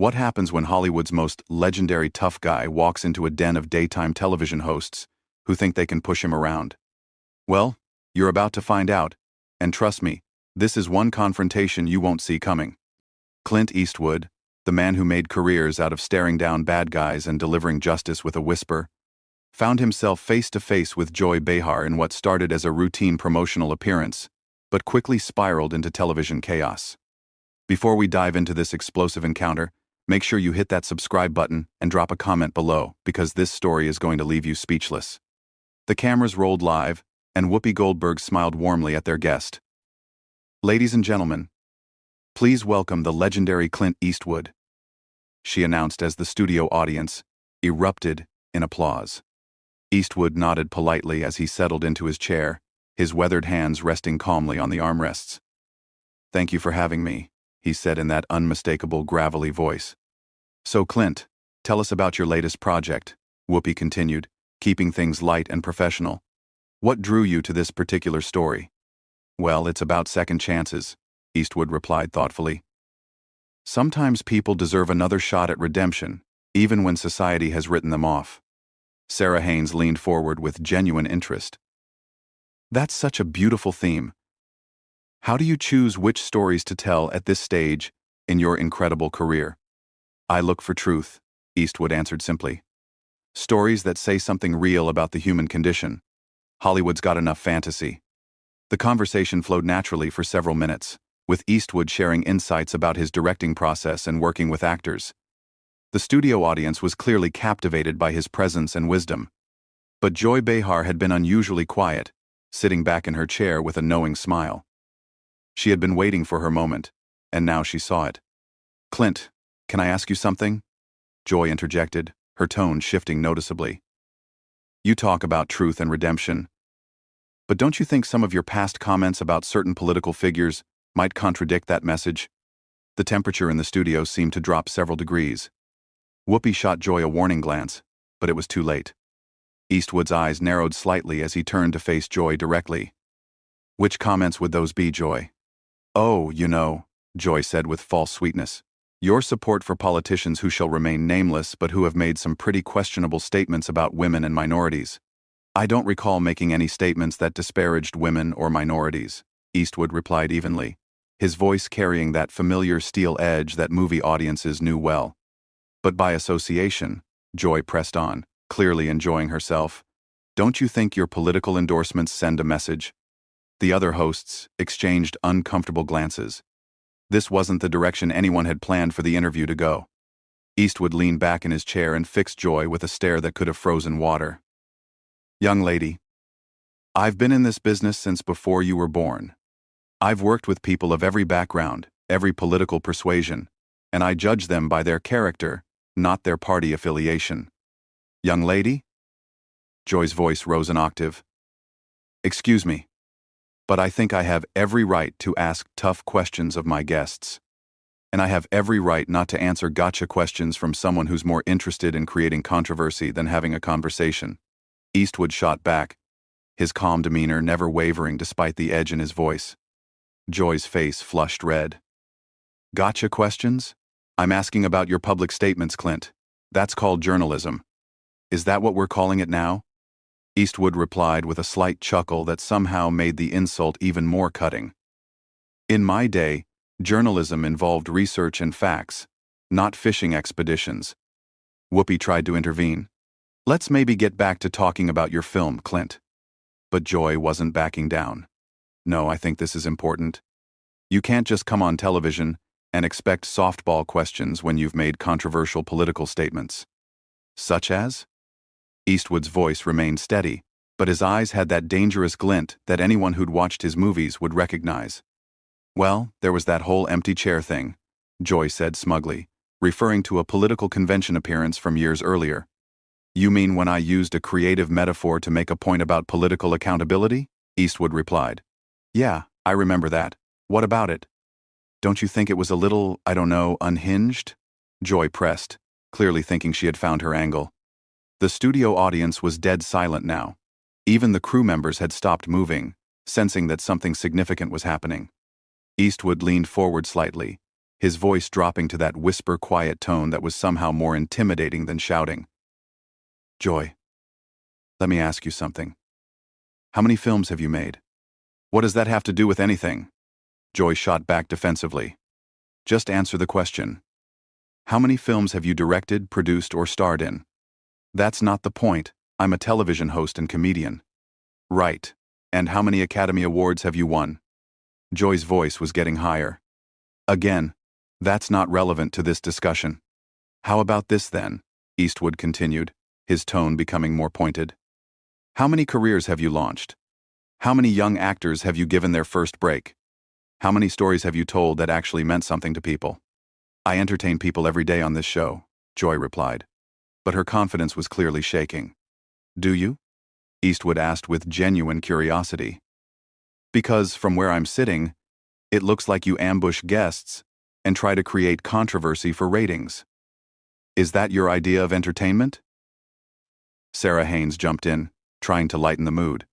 What happens when Hollywood's most legendary tough guy walks into a den of daytime television hosts who think they can push him around? Well, you're about to find out, and trust me, this is one confrontation you won't see coming. Clint Eastwood, the man who made careers out of staring down bad guys and delivering justice with a whisper, found himself face to face with Joy Behar in what started as a routine promotional appearance, but quickly spiraled into television chaos. Before we dive into this explosive encounter, make sure you hit that subscribe button and drop a comment below, because this story is going to leave you speechless. The cameras rolled live, and Whoopi Goldberg smiled warmly at their guest. "Ladies and gentlemen, please welcome the legendary Clint Eastwood," she announced as the studio audience erupted in applause. Eastwood nodded politely as he settled into his chair, his weathered hands resting calmly on the armrests. "Thank you for having me," he said in that unmistakable gravelly voice. "So Clint, tell us about your latest project," Whoopi continued, keeping things light and professional. "What drew you to this particular story?" "Well, it's about second chances," Eastwood replied thoughtfully. "Sometimes people deserve another shot at redemption, even when society has written them off." Sarah Haynes leaned forward with genuine interest. "That's such a beautiful theme. How do you choose which stories to tell at this stage in your incredible career?" "I look for truth," Eastwood answered simply. "Stories that say something real about the human condition. Hollywood's got enough fantasy." The conversation flowed naturally for several minutes, with Eastwood sharing insights about his directing process and working with actors. The studio audience was clearly captivated by his presence and wisdom. But Joy Behar had been unusually quiet, sitting back in her chair with a knowing smile. She had been waiting for her moment, and now she saw it. "Clint, can I ask you something?" Joy interjected, her tone shifting noticeably. "You talk about truth and redemption, but don't you think some of your past comments about certain political figures might contradict that message?" The temperature in the studio seemed to drop several degrees. Whoopi shot Joy a warning glance, but it was too late. Eastwood's eyes narrowed slightly as he turned to face Joy directly. "Which comments would those be, Joy?" "Oh, Joy said with false sweetness. "Your support for politicians who shall remain nameless but who have made some pretty questionable statements about women and minorities." "I don't recall making any statements that disparaged women or minorities," Eastwood replied evenly, his voice carrying that familiar steel edge that movie audiences knew well. "But by association," Joy pressed on, clearly enjoying herself, "don't you think your political endorsements send a message?" The other hosts exchanged uncomfortable glances. This wasn't the direction anyone had planned for the interview to go. Eastwood leaned back in his chair and fixed Joy with a stare that could have frozen water. "Young lady, I've been in this business since before you were born. I've worked with people of every background, every political persuasion, and I judge them by their character, not their party affiliation." "Young lady?" Joy's voice rose an octave. "Excuse me, but I think I have every right to ask tough questions of my guests. And I have every right not to answer gotcha questions from someone who's more interested in creating controversy than having a conversation." Eastwood shot back, his calm demeanor never wavering despite the edge in his voice. Joy's face flushed red. "Gotcha questions? I'm asking about your public statements, Clint. That's called journalism. Is that what we're calling it now?" Eastwood replied with a slight chuckle that somehow made the insult even more cutting. "In my day, journalism involved research and facts, not fishing expeditions." Whoopi tried to intervene. "Let's maybe get back to talking about your film, Clint." But Joy wasn't backing down. "No, I think this is important. You can't just come on television and expect softball questions when you've made controversial political statements." "Such as?" Eastwood's voice remained steady, but his eyes had that dangerous glint that anyone who'd watched his movies would recognize. "Well, there was that whole empty chair thing," Joy said smugly, referring to a political convention appearance from years earlier. "You mean when I used a creative metaphor to make a point about political accountability?" Eastwood replied. "Yeah, I remember that. What about it?" "Don't you think it was a little, unhinged?" Joy pressed, clearly thinking she had found her angle. The studio audience was dead silent now. Even the crew members had stopped moving, sensing that something significant was happening. Eastwood leaned forward slightly, his voice dropping to that whisper-quiet tone that was somehow more intimidating than shouting. Joy, let me ask you something. How many films have you made? What does that have to do with anything? Joy shot back defensively. Just answer the question. How many films have you directed, produced, or starred in? That's not the point. I'm a television host and comedian. Right. And how many Academy Awards have you won? Joy's voice was getting higher. Again, that's not relevant to this discussion. How about this then? Eastwood continued, his tone becoming more pointed. How many careers have you launched? How many young actors have you given their first break? How many stories have you told that actually meant something to people? I entertain people every day on this show, Joy replied. But her confidence was clearly shaking. Do you? Eastwood asked with genuine curiosity. Because, from where I'm sitting, it looks like you ambush guests and try to create controversy for ratings. Is that your idea of entertainment? Sarah Haynes jumped in, trying to lighten the mood.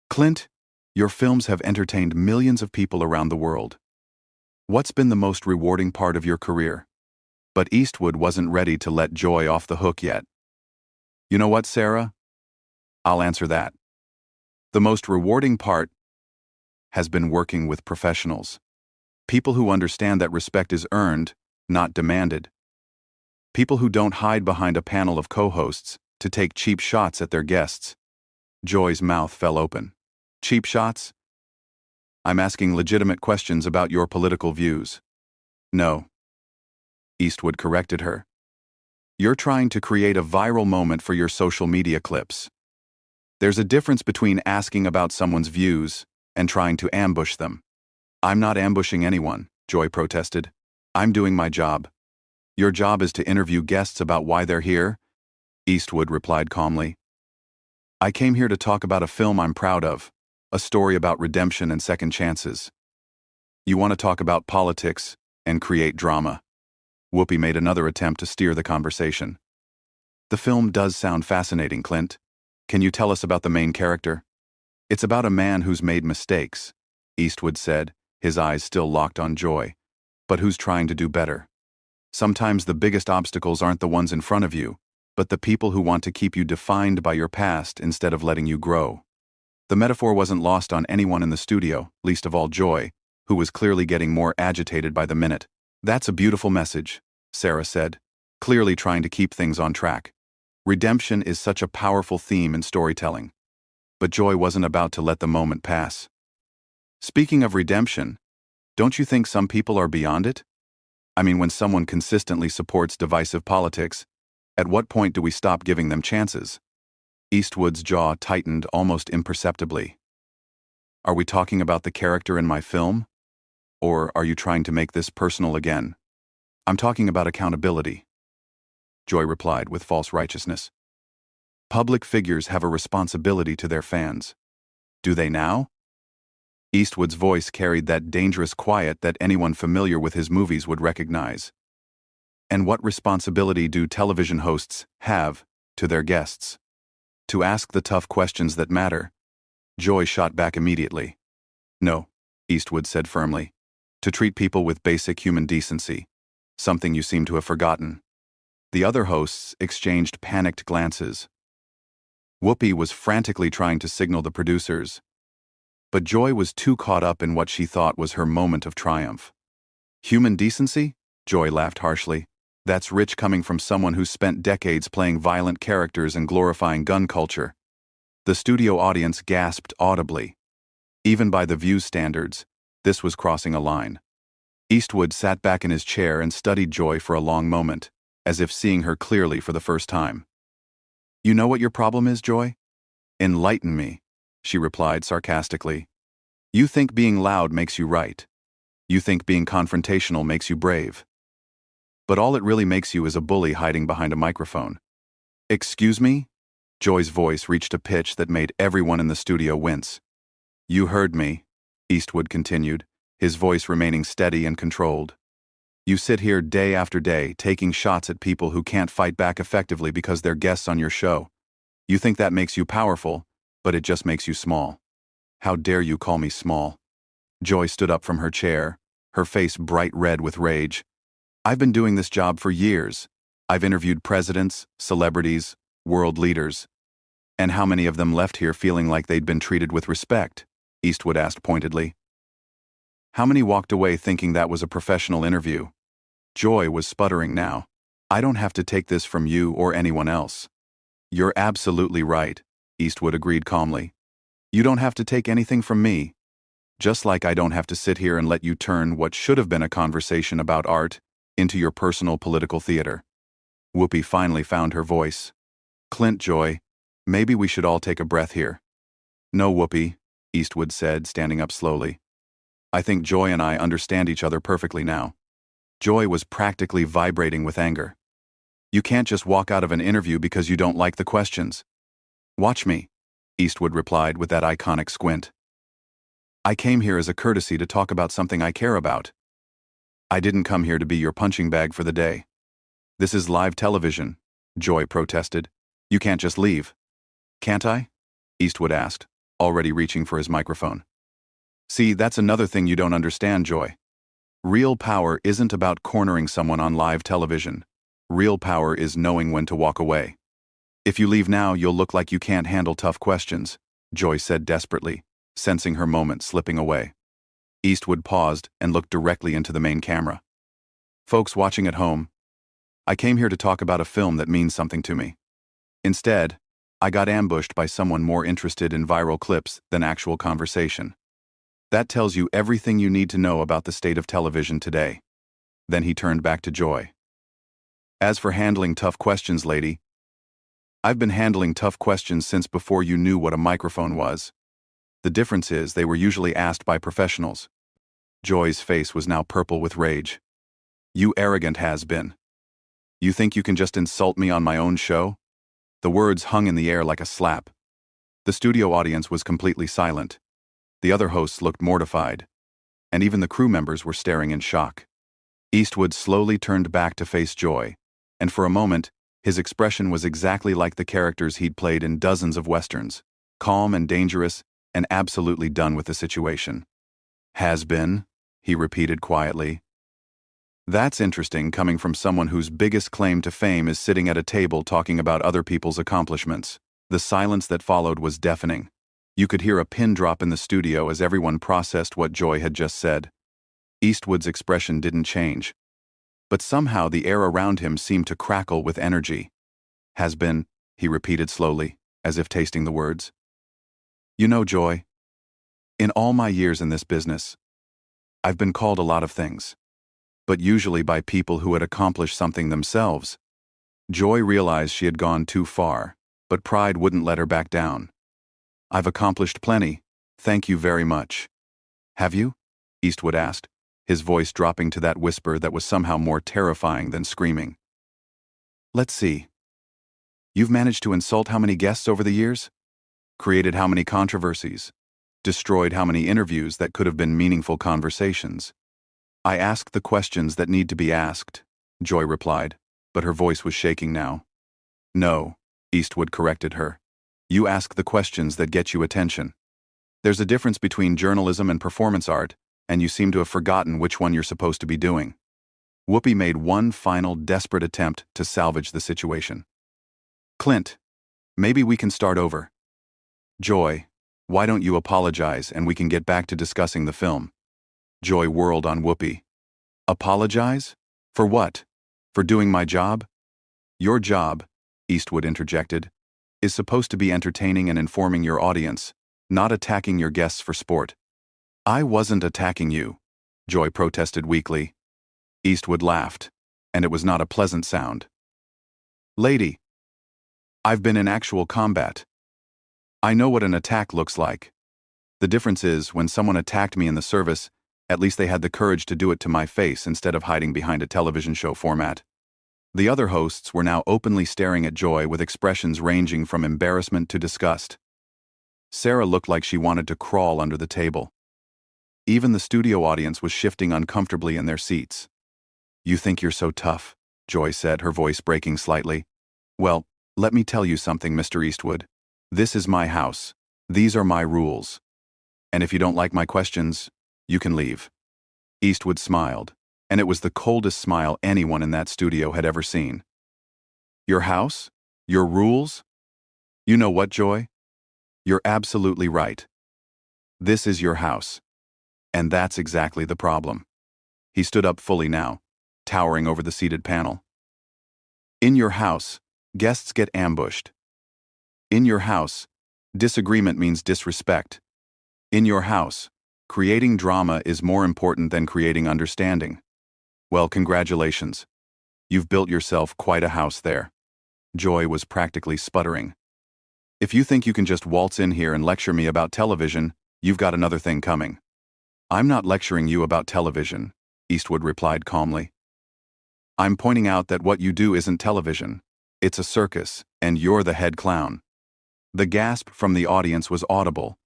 Clint, your films have entertained millions of people around the world. What's been the most rewarding part of your career? But Eastwood wasn't ready to let Joy off the hook yet. You know what, Sarah? I'll answer that. The most rewarding part has been working with professionals. People who understand that respect is earned, not demanded. People who don't hide behind a panel of co-hosts to take cheap shots at their guests. Joy's mouth fell open. Cheap shots? I'm asking legitimate questions about your political views. No. Eastwood corrected her. You're trying to create a viral moment for your social media clips. There's a difference between asking about someone's views and trying to ambush them. I'm not ambushing anyone, Joy protested. I'm doing my job. Your job is to interview guests about why they're here, Eastwood replied calmly. I came here to talk about a film I'm proud of, a story about redemption and second chances. You want to talk about politics and create drama. Whoopi made another attempt to steer the conversation. The film does sound fascinating, Clint. Can you tell us about the main character? It's about a man who's made mistakes, Eastwood said, his eyes still locked on Joy, but who's trying to do better. Sometimes the biggest obstacles aren't the ones in front of you, but the people who want to keep you defined by your past instead of letting you grow. The metaphor wasn't lost on anyone in the studio, least of all Joy, who was clearly getting more agitated by the minute. That's a beautiful message, Sarah said, clearly trying to keep things on track. Redemption is such a powerful theme in storytelling. But Joy wasn't about to let the moment pass. Speaking of redemption, don't you think some people are beyond it? I mean, when someone consistently supports divisive politics, at what point do we stop giving them chances? Eastwood's jaw tightened almost imperceptibly. Are we talking about the character in my film? Or are you trying to make this personal again? I'm talking about accountability, Joy replied with false righteousness. Public figures have a responsibility to their fans. Do they now? Eastwood's voice carried that dangerous quiet that anyone familiar with his movies would recognize. And what responsibility do television hosts have to their guests? To ask the tough questions that matter. Joy shot back immediately. No, Eastwood said firmly. To treat people with basic human decency, something you seem to have forgotten. The other hosts exchanged panicked glances. Whoopi was frantically trying to signal the producers. But Joy was too caught up in what she thought was her moment of triumph. Human decency? Joy laughed harshly. That's rich coming from someone who spent decades playing violent characters and glorifying gun culture. The studio audience gasped audibly. Even by the View's standards, this was crossing a line. Eastwood sat back in his chair and studied Joy for a long moment, as if seeing her clearly for the first time. You know what your problem is, Joy? Enlighten me, she replied sarcastically. You think being loud makes you right. You think being confrontational makes you brave. But all it really makes you is a bully hiding behind a microphone. Excuse me? Joy's voice reached a pitch that made everyone in the studio wince. You heard me, Eastwood continued, his voice remaining steady and controlled. You sit here day after day taking shots at people who can't fight back effectively because they're guests on your show. You think that makes you powerful, but it just makes you small. How dare you call me small? Joy stood up from her chair, her face bright red with rage. "I've been doing this job for years. I've interviewed presidents, celebrities, world leaders. And how many of them left here feeling like they'd been treated with respect?" Eastwood asked pointedly. "How many walked away thinking that was a professional interview?" Joy was sputtering now. "I don't have to take this from you or anyone else." "You're absolutely right," Eastwood agreed calmly. "You don't have to take anything from me. Just like I don't have to sit here and let you turn what should have been a conversation about art into your personal political theater." Whoopi finally found her voice. "Clint, Joy, maybe we should all take a breath here." "No, Whoopi," Eastwood said, standing up slowly. "I think Joy and I understand each other perfectly now." Joy was practically vibrating with anger. "You can't just walk out of an interview because you don't like the questions." "Watch me," Eastwood replied with that iconic squint. "I came here as a courtesy to talk about something I care about. I didn't come here to be your punching bag for the day." "This is live television," Joy protested. "You can't just leave." "Can't I?" Eastwood asked, already reaching for his microphone. "See, that's another thing you don't understand, Joy. Real power isn't about cornering someone on live television. Real power is knowing when to walk away. If you leave now, you'll look like you can't handle tough questions," Joy said desperately, sensing her moment slipping away. Eastwood paused and looked directly into the main camera. "Folks watching at home, I came here to talk about a film that means something to me. Instead, I got ambushed by someone more interested in viral clips than actual conversation. That tells you everything you need to know about the state of television today." Then he turned back to Joy. "As for handling tough questions, lady, I've been handling tough questions since before you knew what a microphone was. The difference is they were usually asked by professionals." Joy's face was now purple with rage. "You arrogant has-been. You think you can just insult me on my own show?" The words hung in the air like a slap. The studio audience was completely silent. The other hosts looked mortified, and even the crew members were staring in shock. Eastwood slowly turned back to face Joy, and for a moment, his expression was exactly like the characters he'd played in dozens of westerns, calm and dangerous and absolutely done with the situation. "Has been," he repeated quietly. "That's interesting coming from someone whose biggest claim to fame is sitting at a table talking about other people's accomplishments." The silence that followed was deafening. You could hear a pin drop in the studio as everyone processed what Joy had just said. Eastwood's expression didn't change, but somehow the air around him seemed to crackle with energy. "Has been," he repeated slowly, as if tasting the words. "You know, Joy, in all my years in this business, I've been called a lot of things, but usually by people who had accomplished something themselves." Joy realized she had gone too far, but pride wouldn't let her back down. "I've accomplished plenty, thank you very much." "Have you?" Eastwood asked, his voice dropping to that whisper that was somehow more terrifying than screaming. "Let's see. You've managed to insult how many guests over the years? Created how many controversies? Destroyed how many interviews that could have been meaningful conversations?" "I ask the questions that need to be asked," Joy replied, but her voice was shaking now. "No," Eastwood corrected her. "You ask the questions that get you attention. There's a difference between journalism and performance art, and you seem to have forgotten which one you're supposed to be doing." Whoopi made one final desperate attempt to salvage the situation. "Clint, maybe we can start over. Joy, why don't you apologize and we can get back to discussing the film?" Joy whirled on Whoopi. "Apologize? For what? For doing my job?" "Your job," Eastwood interjected, "is supposed to be entertaining and informing your audience, not attacking your guests for sport." "I wasn't attacking you," Joy protested weakly. Eastwood laughed, and it was not a pleasant sound. "Lady, I've been in actual combat. I know what an attack looks like. The difference is, when someone attacked me in the service, at least they had the courage to do it to my face instead of hiding behind a television show format." The other hosts were now openly staring at Joy with expressions ranging from embarrassment to disgust. Sarah looked like she wanted to crawl under the table. Even the studio audience was shifting uncomfortably in their seats. "You think you're so tough," Joy said, her voice breaking slightly. "Well, let me tell you something, Mr. Eastwood. This is my house. These are my rules. And if you don't like my questions, you can leave." Eastwood smiled, and it was the coldest smile anyone in that studio had ever seen. Your house? Your rules? You know what, Joy? You're absolutely right. This is your house. And that's exactly the problem. He stood up fully now, towering over the seated panel. In your house, guests get ambushed. In your house, disagreement means disrespect. In your house, creating drama is more important than creating understanding. Well, congratulations. You've built yourself quite a house there. Joy was practically sputtering. If you think you can just waltz in here and lecture me about television, you've got another thing coming. I'm not lecturing you about television, Eastwood replied calmly. I'm pointing out that what you do isn't television. It's a circus, and you're the head clown. The gasp from the audience was audible.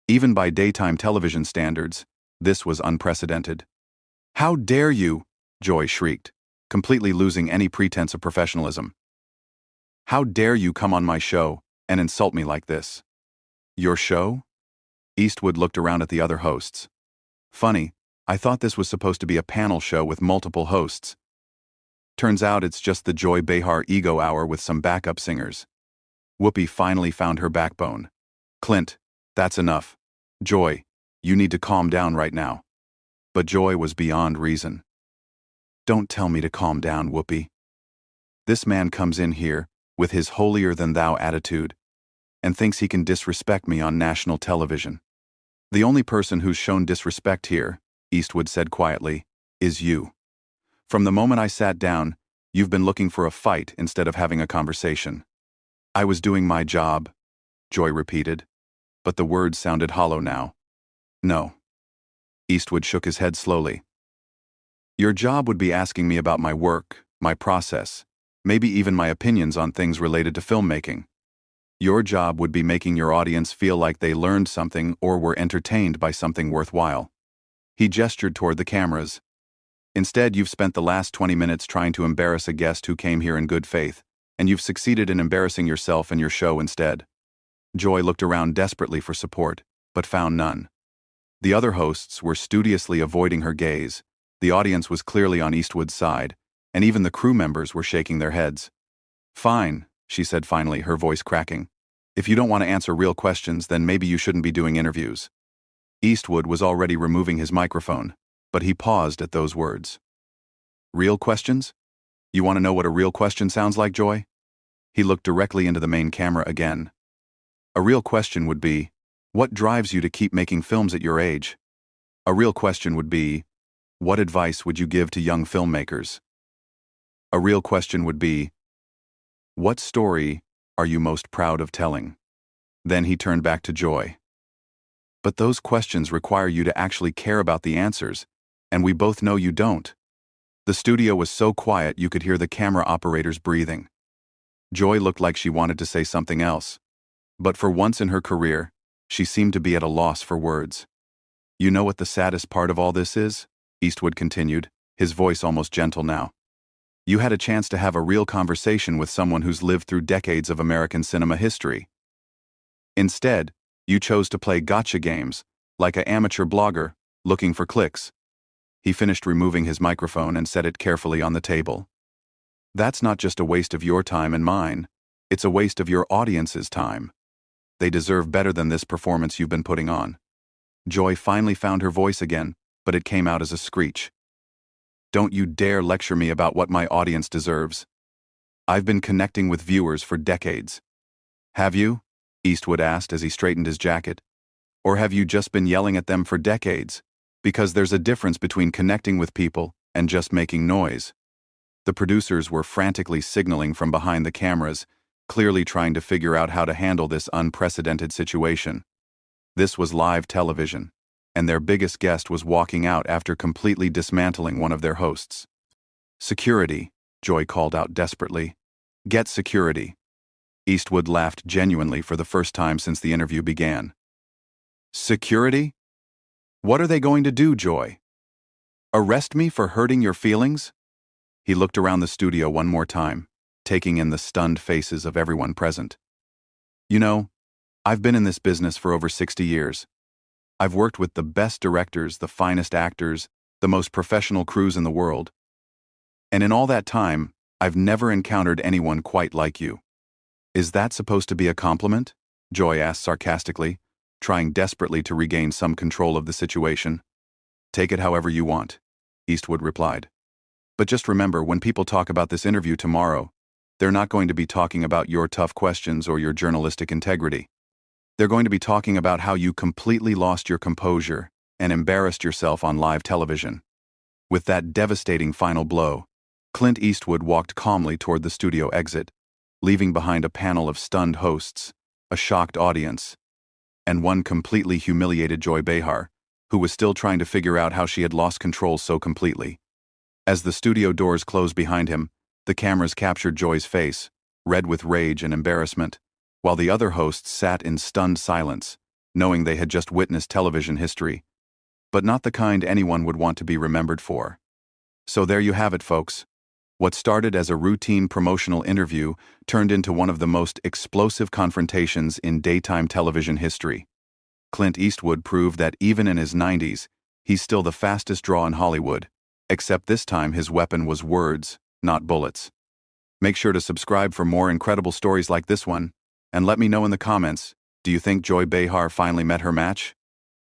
Even by daytime television standards, this was unprecedented. How dare you? Joy shrieked, completely losing any pretense of professionalism. How dare you come on my show and insult me like this? Your show? Eastwood looked around at the other hosts. Funny, I thought this was supposed to be a panel show with multiple hosts. Turns out it's just the Joy Behar ego hour with some backup singers. Whoopi finally found her backbone. Clint, that's enough. Joy, you need to calm down right now. But Joy was beyond reason. Don't tell me to calm down, Whoopi. This man comes in here with his holier-than-thou attitude and thinks he can disrespect me on national television. The only person who's shown disrespect here, Eastwood said quietly, is you. From the moment I sat down, you've been looking for a fight instead of having a conversation. I was doing my job, Joy repeated, but the words sounded hollow now. No. Eastwood shook his head slowly. Your job would be asking me about my work, my process, maybe even my opinions on things related to filmmaking. Your job would be making your audience feel like they learned something or were entertained by something worthwhile. He gestured toward the cameras. Instead, you've spent the last 20 minutes trying to embarrass a guest who came here in good faith, and you've succeeded in embarrassing yourself and your show instead. Joy looked around desperately for support, but found none. The other hosts were studiously avoiding her gaze, the audience was clearly on Eastwood's side, and even the crew members were shaking their heads. Fine, she said finally, her voice cracking. If you don't want to answer real questions, then maybe you shouldn't be doing interviews. Eastwood was already removing his microphone, but he paused at those words. Real questions? You want to know what a real question sounds like, Joy? He looked directly into the main camera again. A real question would be, what drives you to keep making films at your age? A real question would be, what advice would you give to young filmmakers? A real question would be, what story are you most proud of telling? Then he turned back to Joy. But those questions require you to actually care about the answers, and we both know you don't. The studio was so quiet you could hear the camera operators breathing. Joy looked like she wanted to say something else, but for once in her career, she seemed to be at a loss for words. You know what the saddest part of all this is? Eastwood continued, his voice almost gentle now. You had a chance to have a real conversation with someone who's lived through decades of American cinema history. Instead, you chose to play gotcha games, like an amateur blogger, looking for clicks. He finished removing his microphone and set it carefully on the table. That's not just a waste of your time and mine, it's a waste of your audience's time. They deserve better than this performance you've been putting on. Joy finally found her voice again, but it came out as a screech. Don't you dare lecture me about what my audience deserves. I've been connecting with viewers for decades. Have you? Eastwood asked as he straightened his jacket. Or have you just been yelling at them for decades? Because there's a difference between connecting with people and just making noise. The producers were frantically signaling from behind the cameras, clearly trying to figure out how to handle this unprecedented situation. This was live television, and their biggest guest was walking out after completely dismantling one of their hosts. Security, Joy called out desperately. Get security. Eastwood laughed genuinely for the first time since the interview began. Security? What are they going to do, Joy? Arrest me for hurting your feelings? He looked around the studio one more time, taking in the stunned faces of everyone present. You know, I've been in this business for over 60 years. I've worked with the best directors, the finest actors, the most professional crews in the world. And in all that time, I've never encountered anyone quite like you. Is that supposed to be a compliment? Joy asked sarcastically, trying desperately to regain some control of the situation. Take it however you want, Eastwood replied. But just remember, when people talk about this interview tomorrow, they're not going to be talking about your tough questions or your journalistic integrity. They're going to be talking about how you completely lost your composure and embarrassed yourself on live television. With that devastating final blow, Clint Eastwood walked calmly toward the studio exit, leaving behind a panel of stunned hosts, a shocked audience, and one completely humiliated Joy Behar, who was still trying to figure out how she had lost control so completely. As the studio doors closed behind him, the cameras captured Joy's face, red with rage and embarrassment, while the other hosts sat in stunned silence, knowing they had just witnessed television history, but not the kind anyone would want to be remembered for. So there you have it, folks. What started as a routine promotional interview turned into one of the most explosive confrontations in daytime television history. Clint Eastwood proved that even in his 90s, he's still the fastest draw in Hollywood, except this time his weapon was words, not bullets. Make sure to subscribe for more incredible stories like this one, and let me know in the comments, do you think Joy Behar finally met her match?